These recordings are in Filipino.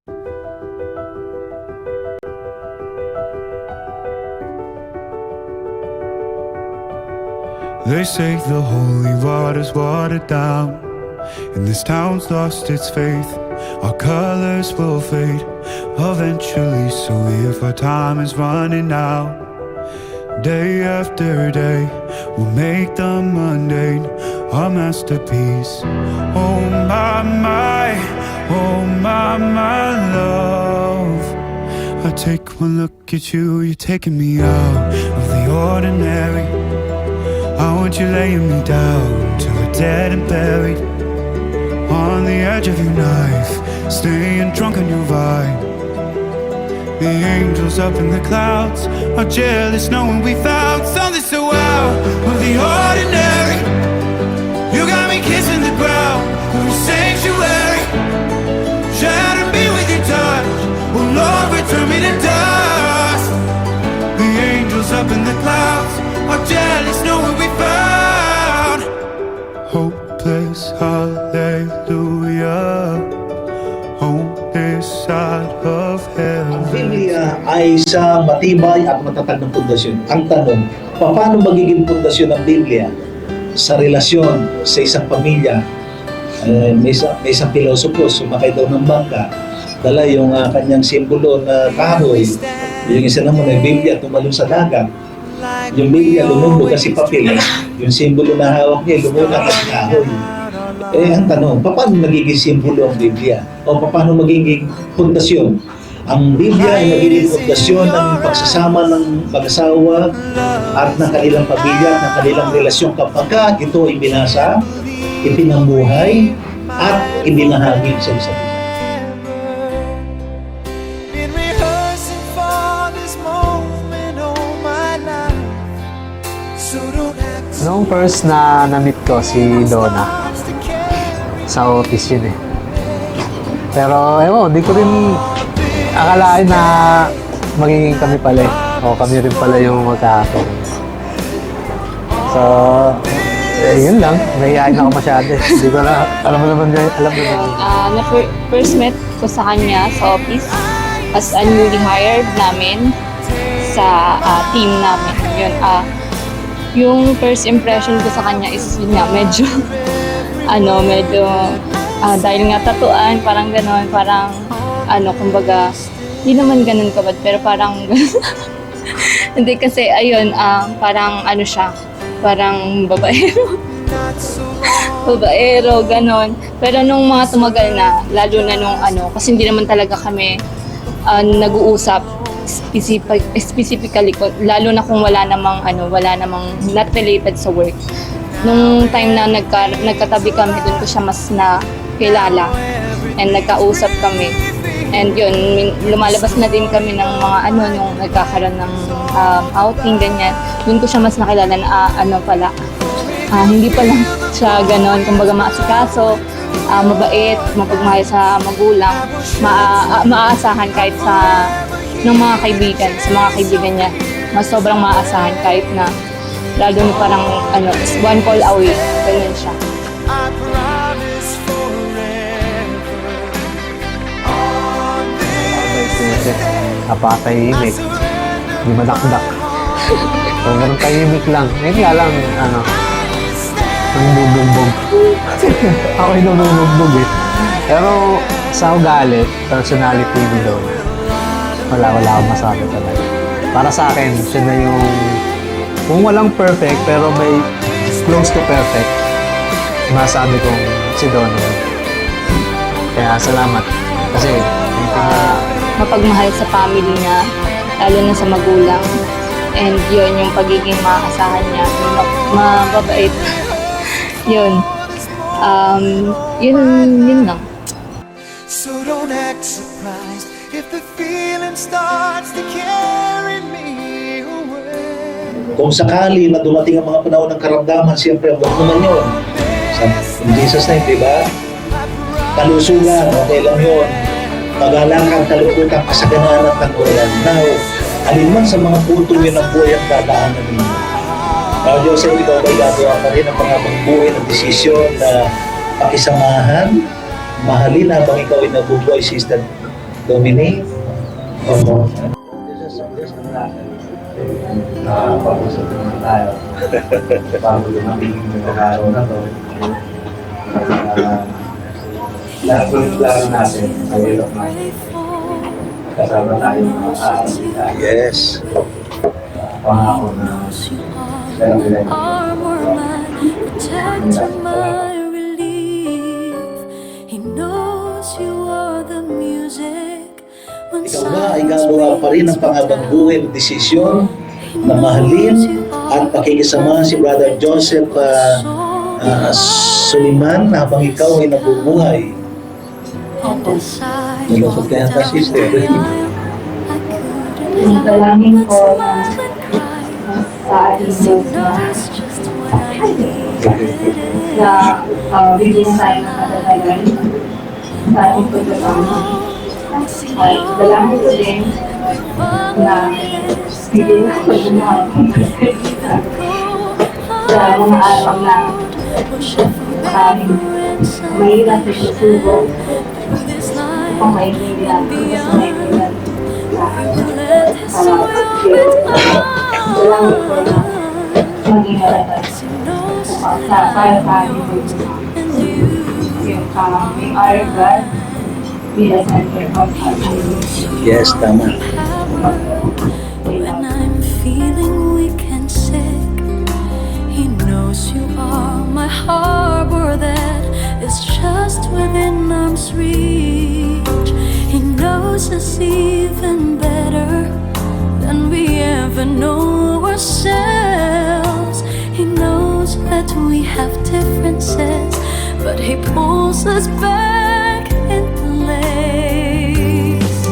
They say the holy water's watered down, and this town's lost its faith. Our colors will fade eventually, so if our time is running out, day after day, we'll make the mundane our masterpiece. Oh my, oh my love. I take one look at you, you're taking me out of the ordinary. I want you laying me down till we're dead and buried, on the edge of your knife, staying drunk on your vibe. The angels up in the clouds are jealous knowing we found something so out of the ordinary. You got me kissing the ground of a sanctuary. Shatter me with your touch, oh Lord, return me to dust. The angels up in the clouds are jealous knowing we found hopeless, hallelujah, on this side of heaven. Ang Biblia ay isang matibay at matatag ng pundasyon. Ang tanong, paano magiging pundasyon ng Biblia sa relasyon sa isang pamilya? May isang pilosopo, sumakay daw ng bangka, dala yung kanyang simbolo na kahoy. Yung isa naman ay Biblia, tumalon sa dagat. Yung Biblia, lumubog kasi papel. Yung simbolo na hawak niya, lumubog kasi kahoy. Ang tanong, paano magiging simbolo ang Biblia? O paano magiging pundasyon? Ang Biblia ay magiging pundasyon ng pagsasama ng mag-asawa at ng kanilang pamilya at ng kanilang relasyon kapag ito ay binasa, ipinambuhay, at ibinahagi sa isa't isa. Noong first na na-meet ko si Donna, sa office yun eh. Pero ewan, di ko rin akalain na magiging kami pala eh. O kami rin pala yung magkakaroon. So, yun lang. Nahihain ako masyado eh. Di ko na, alam mo naman. First met ko sa kanya sa office as a newly hired namin sa team namin. Yun, yung first impression ko sa kanya is yun nga, medyo dahil nga tatuan, parang gano'n, parang kumbaga, hindi naman ganun kabad, pero parang hindi kasi, ayun, parang siya, parang babaero. Babaero, gano'n. Pero nung mga tumagal na, lalo na nung kasi hindi naman talaga kami nag-uusap, specifically, lalo na kung wala namang not related sa work. Nung time na nagkatabi kami, doon ko siya mas nakilala and nagkausap kami. And yun, lumalabas na din kami ng mga nung nagkakaroon ng outing, ganyan. Doon ko siya mas nakilala na hindi pala siya ganon, kumbaga maasikaso, mabait, mapagmahal sa magulang, maaasahan kahit sa ng mga kaibigan, sa mga kaibigan niya, mas sobrang maaasahan kahit na lalo na parang one call away, ganyan siya. Napakahimik, di madakdak. So, ganun tahimik lang. Ngayon nga lang, nangbubugbog. Ako yung nangbubugbog eh. Pero sa ugali, personality ni Donna, wala akong masabi talaga. Para sa akin, siya na yung, kung walang perfect, pero may close to perfect, masabi kong si Donna. Kaya salamat. Kasi, mapagmahal sa family niya, lalo na sa magulang. And yun, yung pagiging maaasahan niya, mababait. Yun. Yun lang. So don't act surprised if the feeling starts to carry me away. Kung sakali na dumating ang mga panahon ng karamdaman, siyempre, huwag naman yun. Sa Jesus name, di ba? Kalusugan, okay lang yun. Pag-alakang, kalungkutan, kasaganaan at tanggulan. Now, alinman sa mga punto yun ang buhay ang dadaanan ninyo. Now, Joseph, ikaw ba'y gagawa pa rin ang mga magbuhay ng desisyon na pakisamahan, mahalin habang ikaw ay nabubuhay, Sister Dominic? Opo. Pag-usap naman tayo. Bago lumabing yung araw na to. Lahat natin sa hirap na kasama tayo mga araw. Yes. Pangako na Armor man, protector, my relief. He knows you are the music. When Ikaw ba ay gagawa pa rin ng panghabang buhay na desisyon na mahalin at pakikisama si Brother Joseph Suliman habang ikaw ay nabubuhay? Nalungkot ka yata, sister. Dalangin ko na sa ating Diyos na bigyan tayo ng katatagan sa ating pagkakama. At dalangin ko din na bigyan ako ng mga sa mga araw na mahirap na susubok kung may hihirap sa may hihirap. Dalangin ko na maging halagas para tayo yung our God be the center of our lives. Yes, tama. When I'm feeling weak and sick, He knows you are my harbor that is just within arm's reach. He knows us even better than we ever know ourselves. He knows that we have differences, but He pulls us back into place.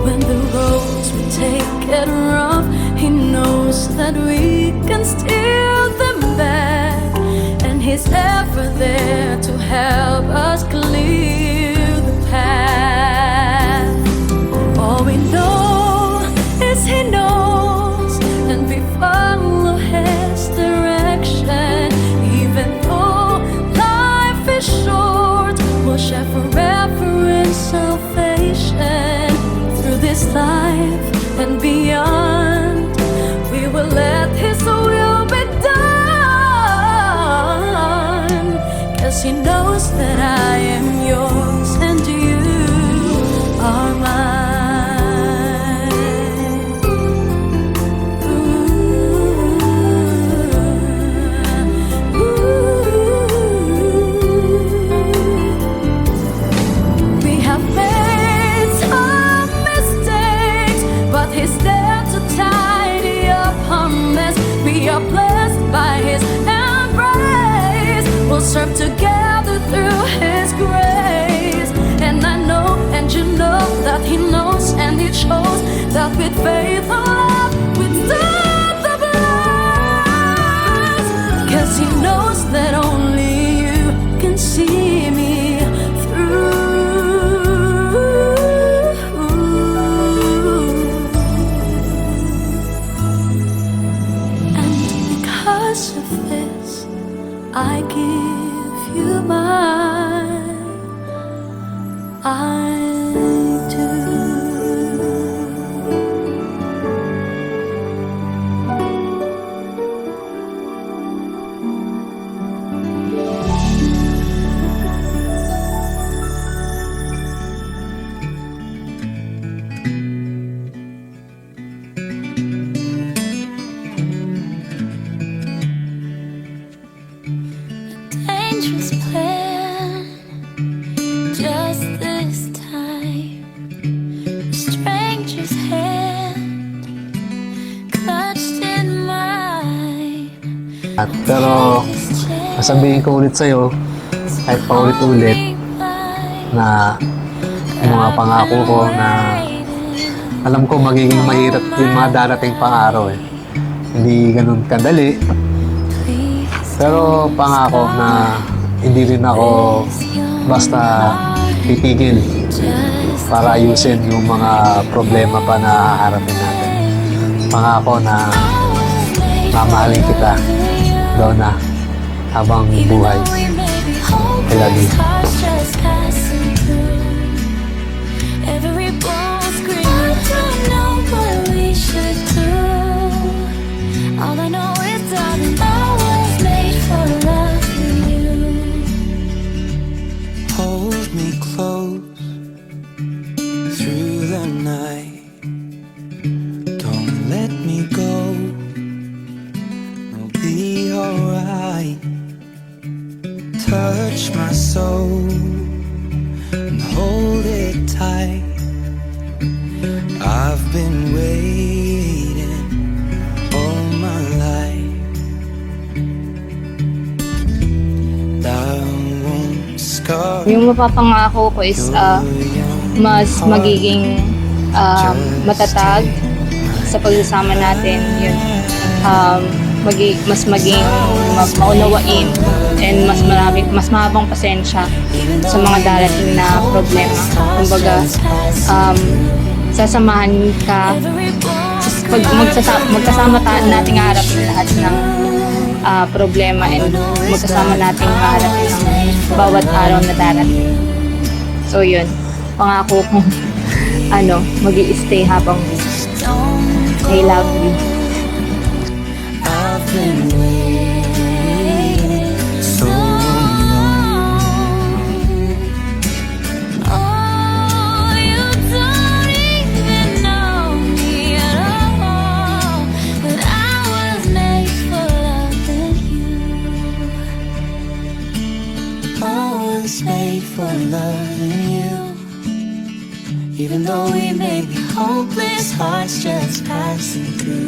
When the roads we take get rough, He knows that we can steer them back, and He's ever there to help us clear the path. All we know is He knows, and we follow His direction. Even though life is short, we'll share forever in salvation. Through this life and beyond, we will let His will be done. 'Cause He knows that I am yours and you are mine. We have made some mistakes, but He's there to tidy up our mess. We are blessed by His embrace. We'll serve together through His grace. And I know, and you know, that He knows, and it shows that with faith and love, we'd stand the blast. 'Cause He knows that only you can see me through. And because of this, I give you mine. I do. Dangerous plan, just this time. A stranger's hand clutched in mine. Pero sasabihin ko ulit sa'yo, kahit paulit-ulit, na yung mga pangako ko na alam ko magiging mahirap yung mga darating pang araw eh. Hindi ganun kadali. Pero pangako na hindi rin ako basta titigil para ayusin yung mga problema pa na haharapin natin. Pangako na mamahalin kita, Donna, habang buhay. I love you. Every been waiting all my life. That won't scar Yung mapapangako ko is mas magiging matatag sa pagsasama natin. Yun. Mas maging maunawain and mas mahabang pasensya sa mga darating na problema. Kumbaga, sasamahan ka, pag magkasama nating haharapin lahat ng problema and magkasama nating haharapin ang bawat araw na darating. So yun, pangako kong mag-i-stay habang I love you. I've been waiting so long. Oh, you don't even know me at all, but I was made for loving you. I was made for loving you. Even though we may be hopeless, hearts just passing through.